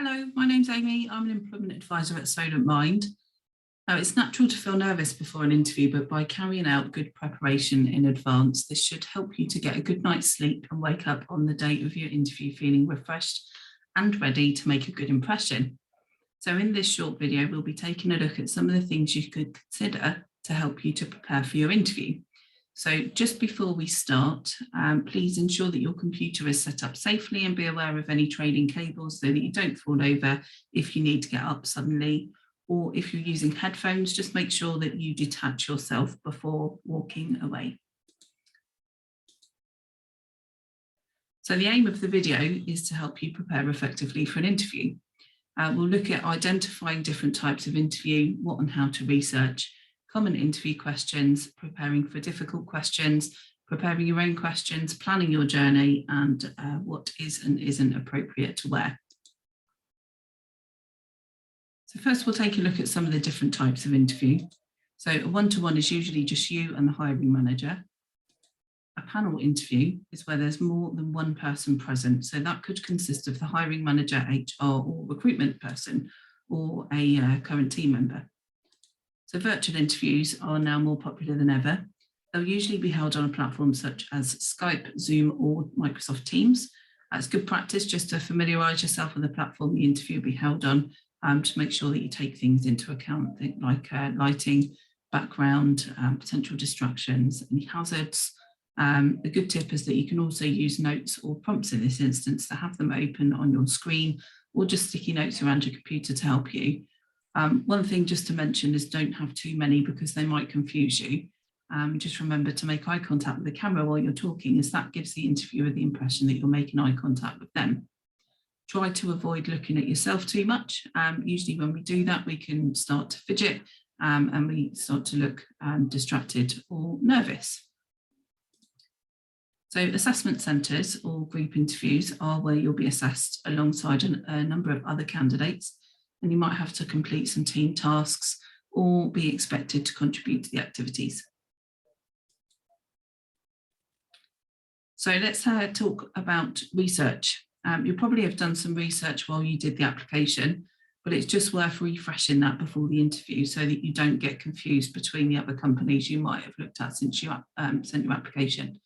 Hello, my name's Amy. I'm an employment advisor at Solent Mind. Now, it's natural to feel nervous before an interview, but by carrying out good preparation in advance, this should help you to get a good night's sleep and wake up on the day of your interview feeling refreshed and ready to make a good impression. So in this short video, we'll be taking a look at some of the things you could consider to help you to prepare for your interview. So just before we start, please ensure that your computer is set up safely and be aware of any trailing cables so that you don't fall over if you need to get up suddenly, or if you're using headphones, just make sure that you detach yourself before walking away. So the aim of the video is to help you prepare effectively for an interview. We'll look at identifying different types of interview, what and how to research, common interview questions, preparing for difficult questions, preparing your own questions, planning your journey, and what is and isn't appropriate to wear. So first we'll take a look at some of the different types of interview. So a one-to-one is usually just you and the hiring manager. A panel interview is where there's more than one person present. So that could consist of the hiring manager, HR, or recruitment person, or a current team member. So virtual interviews are now more popular than ever. They'll usually be held on a platform such as Skype, Zoom, or Microsoft Teams. It's good practice just to familiarise yourself with the platform the interview will be held on, to make sure that you take things into account, like lighting, background, potential distractions, any hazards. The good tip is that you can also use notes or prompts in this instance to have them open on your screen, or just sticky notes around your computer to help you. One thing just to mention is don't have too many because they might confuse you. Just remember to make eye contact with the camera while you're talking, as that gives the interviewer the impression that you're making eye contact with them. Try to avoid looking at yourself too much. Usually when we do that, we can start to fidget and we start to look distracted or nervous. So assessment centres or group interviews are where you'll be assessed alongside a number of other candidates, and you might have to complete some team tasks or be expected to contribute to the activities. So let's talk about research. You probably have done some research while you did the application, but it's just worth refreshing that before the interview so that you don't get confused between the other companies you might have looked at since you sent your application.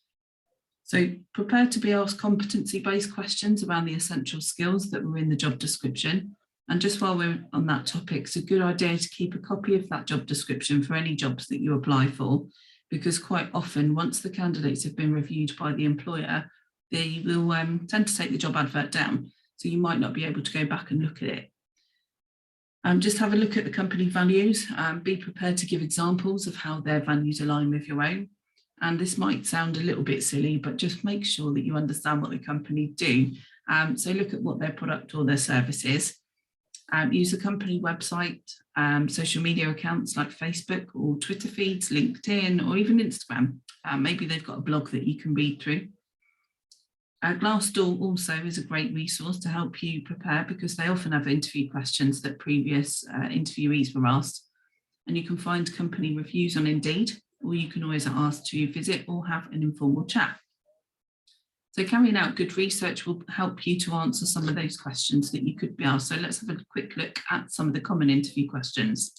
So prepare to be asked competency-based questions around the essential skills that were in the job description. And just while we're on that topic, it's a good idea to keep a copy of that job description for any jobs that you apply for, because quite often, once the candidates have been reviewed by the employer, they will tend to take the job advert down. So you might not be able to go back and look at it. Just have a look at the company values. Be prepared to give examples of how their values align with your own. And this might sound a little bit silly, but just make sure that you understand what the company do. So look at what their product or their service is. Use the company website, social media accounts like Facebook or Twitter feeds, LinkedIn, or even Instagram. Maybe they've got a blog that you can read through. Glassdoor also is a great resource to help you prepare, because they often have interview questions that previous interviewees were asked. And you can find company reviews on Indeed, or you can always ask to visit or have an informal chat. So carrying out good research will help you to answer some of those questions that you could be asked. So let's have a quick look at some of the common interview questions.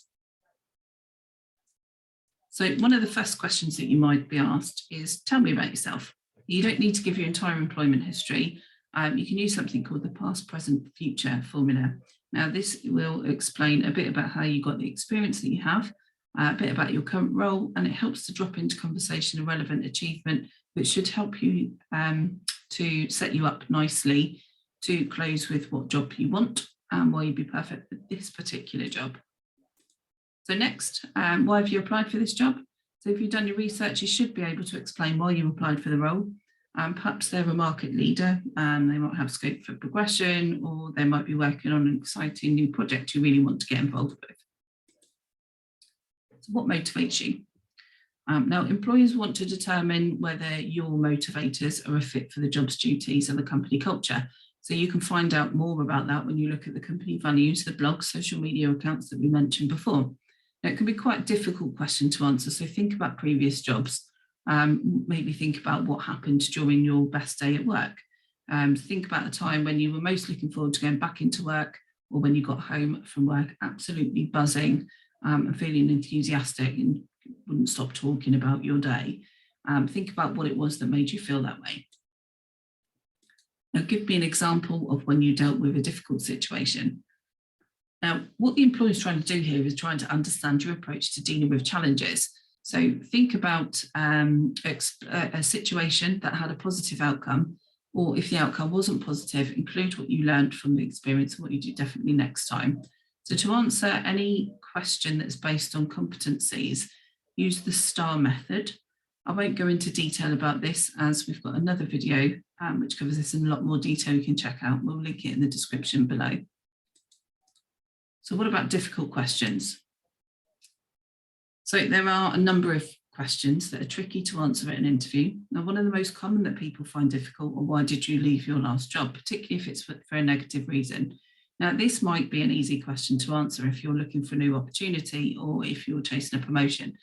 So one of the first questions that you might be asked is, tell me about yourself. You don't need to give your entire employment history. You can use something called the past, present, future formula. Now this will explain a bit about how you got the experience that you have, a bit about your current role, and it helps to drop into conversation a relevant achievement, which should help you to set you up nicely to close with what job you want and why you'd be perfect for this particular job. So next, why have you applied for this job? So if you've done your research, you should be able to explain why you applied for the role. Perhaps they're a market leader, they might have scope for progression, or they might be working on an exciting new project you really want to get involved with. So what motivates you? Now, employers want to determine whether your motivators are a fit for the job's duties and the company culture. So you can find out more about that when you look at the company values, the blogs, social media accounts that we mentioned before. Now, it can be quite a difficult question to answer, so think about previous jobs. Maybe think about what happened during your best day at work. Think about the time when you were most looking forward to going back into work, or when you got home from work absolutely buzzing and feeling enthusiastic and wouldn't stop talking about your day. Think about what it was that made you feel that way. Now, give me an example of when you dealt with a difficult situation. Now, what the employer is trying to do here is trying to understand your approach to dealing with challenges. So think about a situation that had a positive outcome, or if the outcome wasn't positive, include what you learned from the experience and what you do definitely next time. So to answer any question that's based on competencies, use the STAR method. I won't go into detail about this as we've got another video which covers this in a lot more detail you can check out. We'll link it in the description below. So what about difficult questions? So there are a number of questions that are tricky to answer at an interview. Now, one of the most common that people find difficult are why did you leave your last job, particularly if it's for a negative reason. Now, this might be an easy question to answer if you're looking for a new opportunity or if you're chasing a promotion.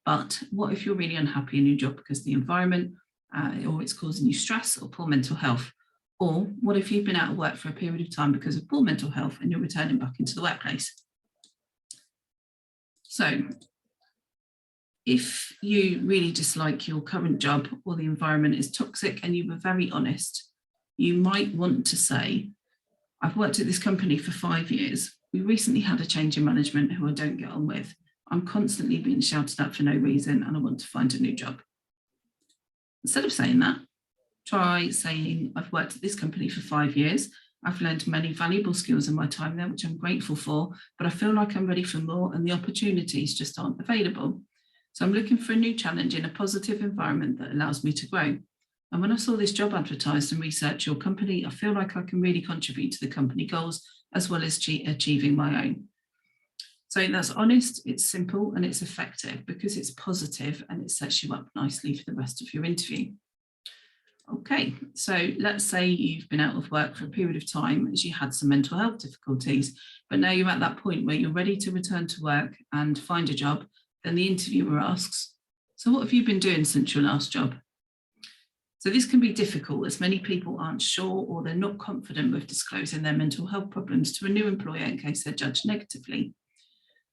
But what if you're really unhappy in your job because of the environment or it's causing you stress or poor mental health? Or what if you've been out of work for a period of time because of poor mental health and you're returning back into the workplace? So if you really dislike your current job or the environment is toxic and you were very honest, you might want to say, I've worked at this company for 5 years. We recently had a change in management who I don't get on with. I'm constantly being shouted at for no reason and I want to find a new job. Instead of saying that, try saying, I've worked at this company for 5 years. I've learned many valuable skills in my time there, which I'm grateful for, but I feel like I'm ready for more and the opportunities just aren't available. So I'm looking for a new challenge in a positive environment that allows me to grow. And when I saw this job advertised and researched your company, I feel like I can really contribute to the company goals as well as achieving my own. So that's honest, it's simple, and it's effective because it's positive and it sets you up nicely for the rest of your interview. Okay, so let's say you've been out of work for a period of time as you had some mental health difficulties, but now you're at that point where you're ready to return to work and find a job. Then the interviewer asks, so what have you been doing since your last job? So this can be difficult as many people aren't sure or they're not confident with disclosing their mental health problems to a new employer in case they're judged negatively.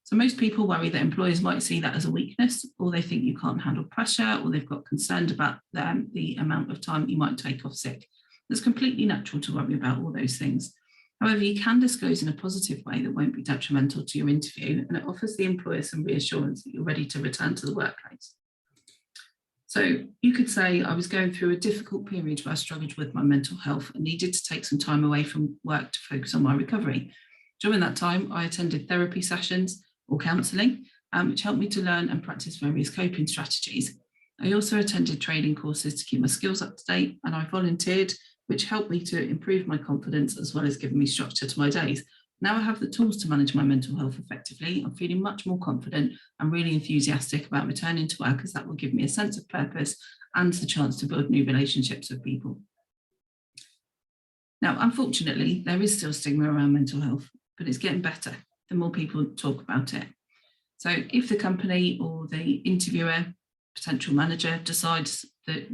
So most people worry that employers might see that as a weakness, or they think you can't handle pressure, or they've got concerned about the amount of time you might take off sick. It's completely natural to worry about all those things. However, you can disclose in a positive way that won't be detrimental to your interview, and it offers the employer some reassurance that you're ready to return to the workplace. So you could say, I was going through a difficult period where I struggled with my mental health and needed to take some time away from work to focus on my recovery. During that time, I attended therapy sessions or counselling, which helped me to learn and practice various coping strategies. I also attended training courses to keep my skills up to date, and I volunteered, which helped me to improve my confidence as well as giving me structure to my days. Now I have the tools to manage my mental health effectively. I'm feeling much more confident. I'm really enthusiastic about returning to work as that will give me a sense of purpose and the chance to build new relationships with people. Now, unfortunately, there is still stigma around mental health, but it's getting better the more people talk about it. So if the company or the interviewer, potential manager decides that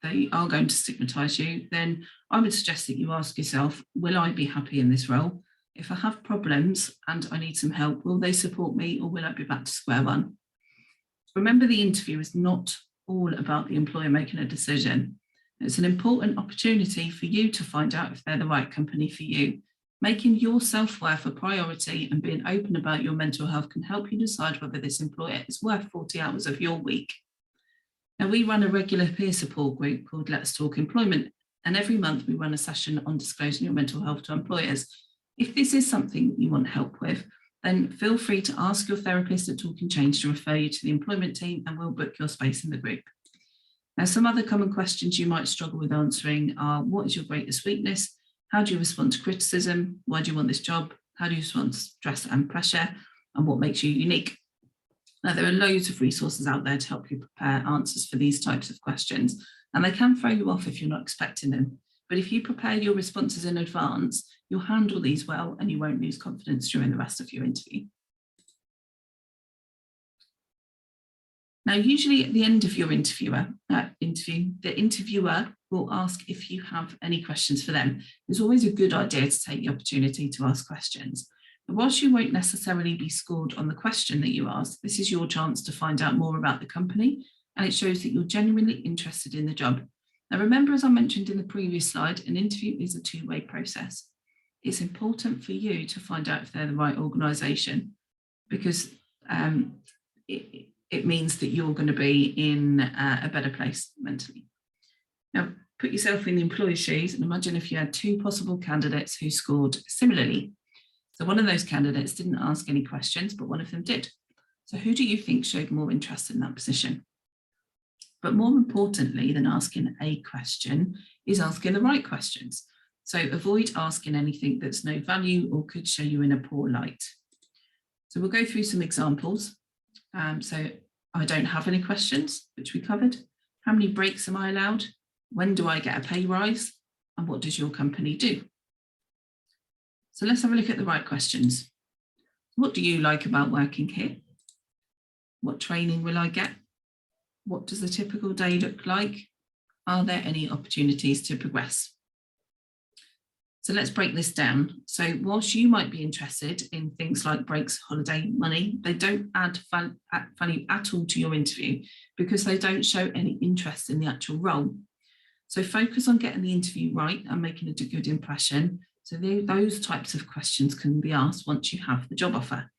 they are going to stigmatise you, then I would suggest that you ask yourself, will I be happy in this role? If I have problems and I need some help, will they support me or will I be back to square one? Remember, the interview is not all about the employer making a decision. It's an important opportunity for you to find out if they're the right company for you. Making your self-worth a priority and being open about your mental health can help you decide whether this employer is worth 40 hours of your week. Now, we run a regular peer support group called Let's Talk Employment, and every month we run a session on disclosing your mental health to employers. If this is something you want help with, then feel free to ask your therapist at Talking Change to refer you to the employment team and we'll book your space in the group. Now, some other common questions you might struggle with answering are, what is your greatest weakness? How do you respond to criticism? Why do you want this job? How do you respond to stress and pressure? And what makes you unique? Now, there are loads of resources out there to help you prepare answers for these types of questions, and they can throw you off if you're not expecting them. But if you prepare your responses in advance, you'll handle these well and you won't lose confidence during the rest of your interview. Now, usually at the end of your interview, the interviewer will ask if you have any questions for them. It's always a good idea to take the opportunity to ask questions. Whilst you won't necessarily be scored on the question that you ask, this is your chance to find out more about the company, and it shows that you're genuinely interested in the job. Now, remember, as I mentioned in the previous slide, an interview is a two-way process. It's important for you to find out if they're the right organisation, because it means that you're going to be in a better place mentally. Now, put yourself in the employer's shoes and imagine if you had two possible candidates who scored similarly. So one of those candidates didn't ask any questions, but one of them did. So who do you think showed more interest in that position? But more importantly than asking a question is asking the right questions. So avoid asking anything that's no value or could show you in a poor light. So we'll go through some examples. So I don't have any questions, which we covered. How many breaks am I allowed? When do I get a pay rise? And what does your company do? So let's have a look at the right questions. What do you like about working here? What training will I get? What does a typical day look like? Are there any opportunities to progress? So let's break this down. So whilst you might be interested in things like breaks, holiday, money, they don't add value at all to your interview because they don't show any interest in the actual role. So focus on getting the interview right and making a good impression. So those types of questions can be asked once you have the job offer.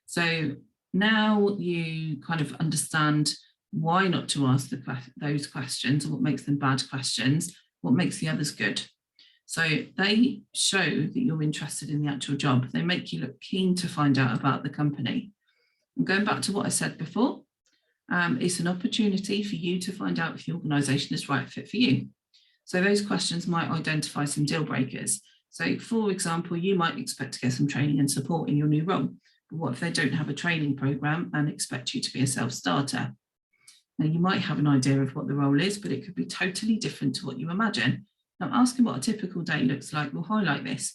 So now you kind of understand why not to ask those questions, and what makes them bad questions, what makes the others good. So they show that you're interested in the actual job. They make you look keen to find out about the company. And going back to what I said before, it's an opportunity for you to find out if the organisation is the right fit for you. So those questions might identify some deal breakers. So for example, you might expect to get some training and support in your new role. But what if they don't have a training programme and expect you to be a self-starter? Now you might have an idea of what the role is, but it could be totally different to what you imagine. Now, asking what a typical day looks like will highlight this.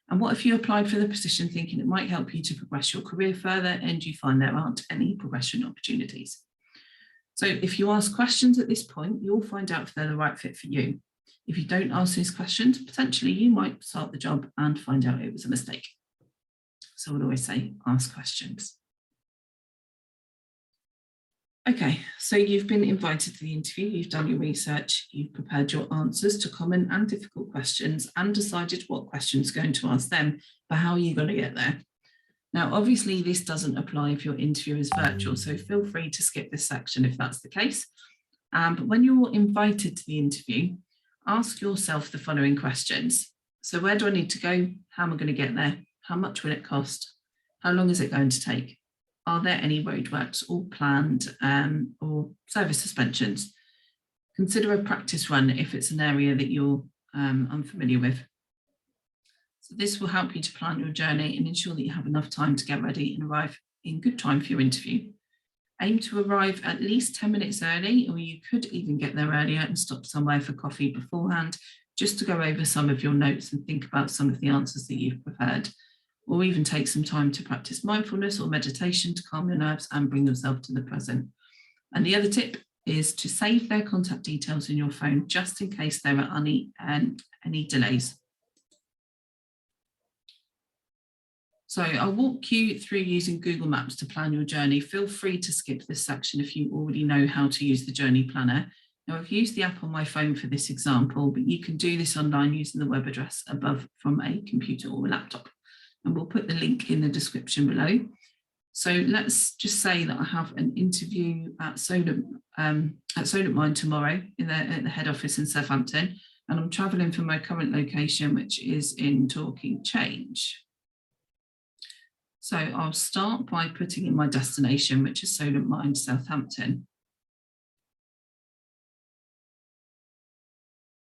And what if you applied for the position thinking it might help you to progress your career further and you find there aren't any progression opportunities? So if you ask questions at this point, you'll find out if they're the right fit for you. If you don't ask these questions, potentially you might start the job and find out it was a mistake. So I would always say, ask questions. Okay, so you've been invited to the interview, you've done your research, you've prepared your answers to common and difficult questions and decided what questions you're going to ask them, but how are you going to get there? Now, obviously, this doesn't apply if your interview is virtual, so feel free to skip this section if that's the case. But when you're invited to the interview, ask yourself the following questions. So where do I need to go? How am I going to get there? How much will it cost? How long is it going to take? Are there any roadworks or planned or service suspensions? Consider a practice run if it's an area that you're unfamiliar with. So this will help you to plan your journey and ensure that you have enough time to get ready and arrive in good time for your interview. Aim to arrive at least 10 minutes early, or you could even get there earlier and stop somewhere for coffee beforehand, just to go over some of your notes and think about some of the answers that you've prepared. Or even take some time to practice mindfulness or meditation to calm your nerves and bring yourself to the present. And the other tip is to save their contact details in your phone, just in case there are any delays. So I'll walk you through using Google Maps to plan your journey. Feel free to skip this section if you already know how to use the journey planner. Now, I've used the app on my phone for this example, but you can do this online using the web address above from a computer or a laptop. And we'll put the link in the description below. So let's just say that I have an interview at Solent Mind tomorrow at the head office in Southampton, and I'm travelling from my current location, which is in Talking Change. So I'll start by putting in my destination, which is Solent Mind, Southampton.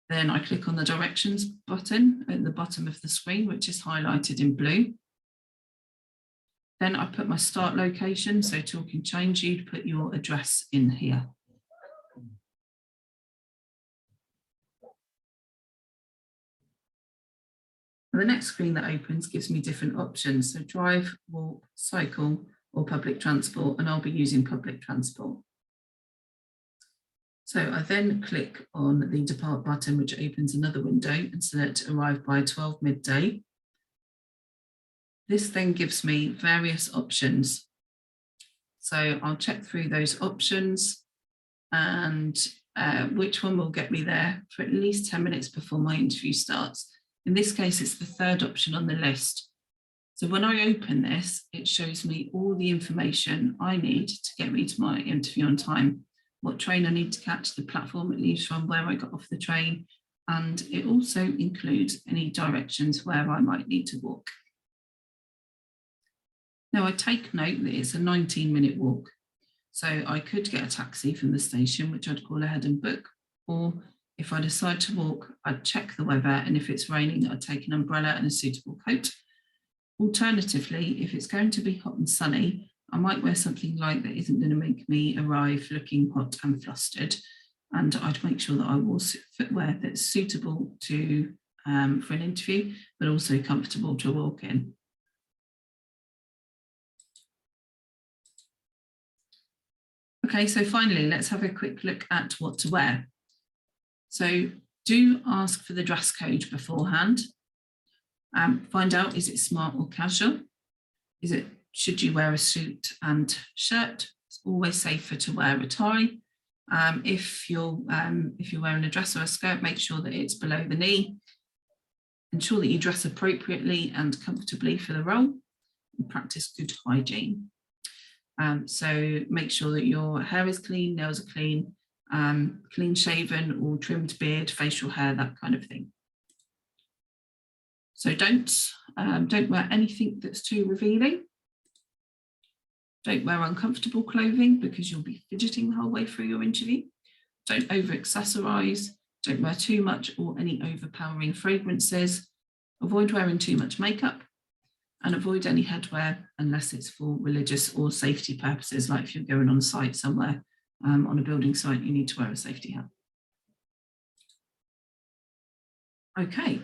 Then I click on the directions button at the bottom of the screen, which is highlighted in blue. Then I put my start location, so Talking Change, you'd put your address in here. And the next screen that opens gives me different options, so drive, walk, cycle, or public transport, and I'll be using public transport. So I then click on the Depart button, which opens another window, and select Arrive by 12 midday. This then gives me various options. So I'll check through those options and which one will get me there for at least 10 minutes before my interview starts. In this case, it's the third option on the list. So when I open this, it shows me all the information I need to get me to my interview on time, what train I need to catch, the platform it leaves from, where I got off the train, and it also includes any directions where I might need to walk. Now I take note that it's a 19-minute walk. So I could get a taxi from the station, which I'd call ahead and book, or if I decide to walk, I'd check the weather, and if it's raining, I'd take an umbrella and a suitable coat. Alternatively, if it's going to be hot and sunny, I might wear something light that isn't going to make me arrive looking hot and flustered, and I'd make sure that I wore footwear that's suitable to for an interview, but also comfortable to walk in. Okay, so finally, let's have a quick look at what to wear. So do ask for the dress code beforehand. Find out, is it smart or casual? Should you wear a suit and shirt? It's always safer to wear a tie. If you're wearing a dress or a skirt, make sure that it's below the knee. Ensure that you dress appropriately and comfortably for the role, and practice good hygiene. So make sure that your hair is clean, nails are clean, clean shaven or trimmed beard, facial hair, that kind of thing. So don't wear anything that's too revealing. Don't wear uncomfortable clothing because you'll be fidgeting the whole way through your interview. Don't over accessorize. Don't wear too much or any overpowering fragrances. Avoid wearing too much makeup. And avoid any headwear unless it's for religious or safety purposes, like if you're going on site somewhere, on a building site, you need to wear a safety hat. Okay,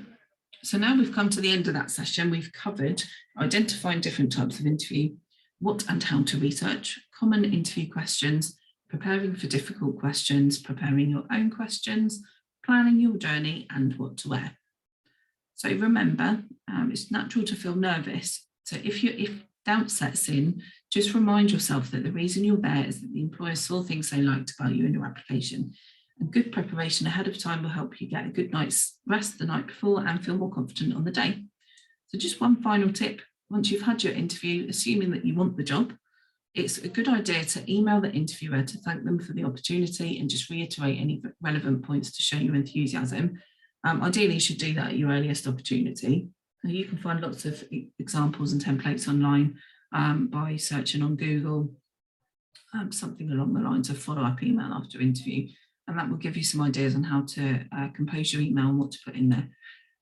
so now we've come to the end of that session. We've covered identifying different types of interview, what and how to research, common interview questions, preparing for difficult questions, preparing your own questions, planning your journey, and what to wear. So remember, it's natural to feel nervous. So if doubt sets in, just remind yourself that the reason you're there is that the employer saw things they liked about you in your application. And good preparation ahead of time will help you get a good night's rest the night before and feel more confident on the day. So just one final tip, once you've had your interview, assuming that you want the job, it's a good idea to email the interviewer to thank them for the opportunity and just reiterate any relevant points to show your enthusiasm. Ideally, you should do that at your earliest opportunity. You can find lots of examples and templates online by searching on Google, something along the lines of follow-up email after interview, and that will give you some ideas on how to compose your email and what to put in there.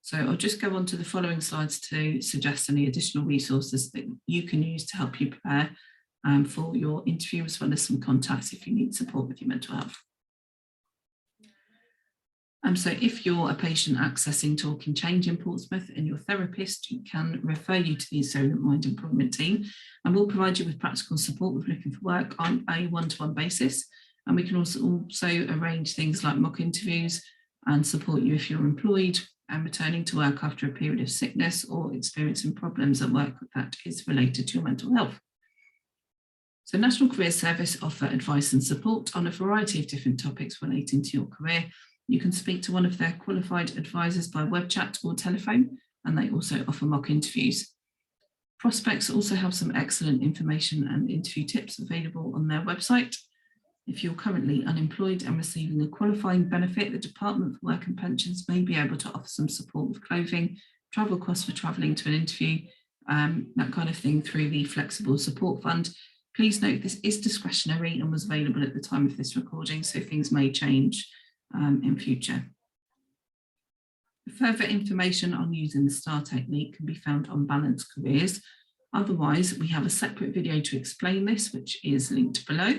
So I'll just go on to the following slides to suggest any additional resources that you can use to help you prepare for your interview, as well as some contacts if you need support with your mental health. So if you're a patient accessing Talking Change in Portsmouth and your therapist, you can refer you to the Solent Mind employment team, and we'll provide you with practical support with looking for work on a one-to-one basis. And we can also arrange things like mock interviews and support you if you're employed and returning to work after a period of sickness or experiencing problems at work that is related to your mental health. So National Careers Service offer advice and support on a variety of different topics relating to your career. You can speak to one of their qualified advisors by web chat or telephone, and they also offer mock interviews. Prospects also have some excellent information and interview tips available on their website. If you're currently unemployed and receiving a qualifying benefit, the Department for Work and Pensions may be able to offer some support with clothing, travel costs for travelling to an interview, that kind of thing through the Flexible Support Fund. Please note this is discretionary and was available at the time of this recording, so things may change in future. Further information on using the STAR technique can be found on Balance Careers. Otherwise, we have a separate video to explain this, which is linked below.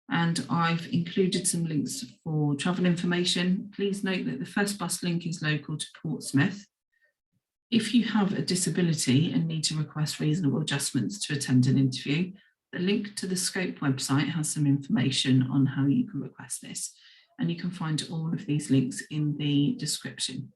And I've included some links for travel information. Please note that the first bus link is local to Portsmouth. If you have a disability and need to request reasonable adjustments to attend an interview, the link to the Scope website has some information on how you can request this. And you can find all of these links in the description.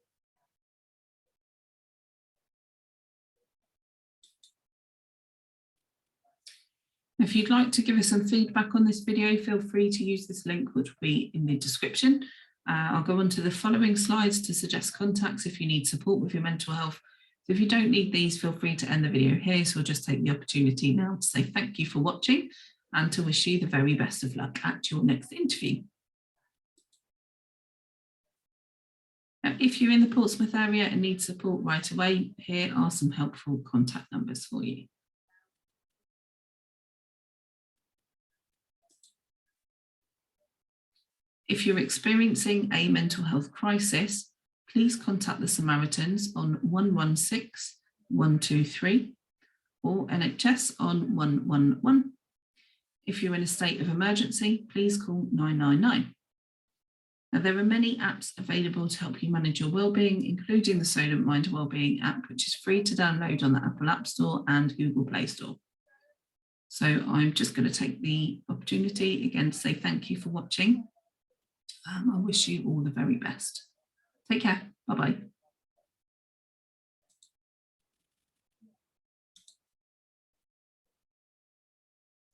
If you'd like to give us some feedback on this video, feel free to use this link, which will be in the description. I'll go on to the following slides to suggest contacts if you need support with your mental health. So if you don't need these, feel free to end the video here. So we'll just take the opportunity now to say thank you for watching and to wish you the very best of luck at your next interview. Now, if you're in the Portsmouth area and need support right away, here are some helpful contact numbers for you. If you're experiencing a mental health crisis, please contact the Samaritans on 116 123 or NHS on 111. If you're in a state of emergency, please call 999. Now, there are many apps available to help you manage your wellbeing, including the Solent Mind Wellbeing app, which is free to download on the Apple App Store and Google Play Store. So I'm just going to take the opportunity again to say thank you for watching. I wish you all the very best. Take care. Bye-bye.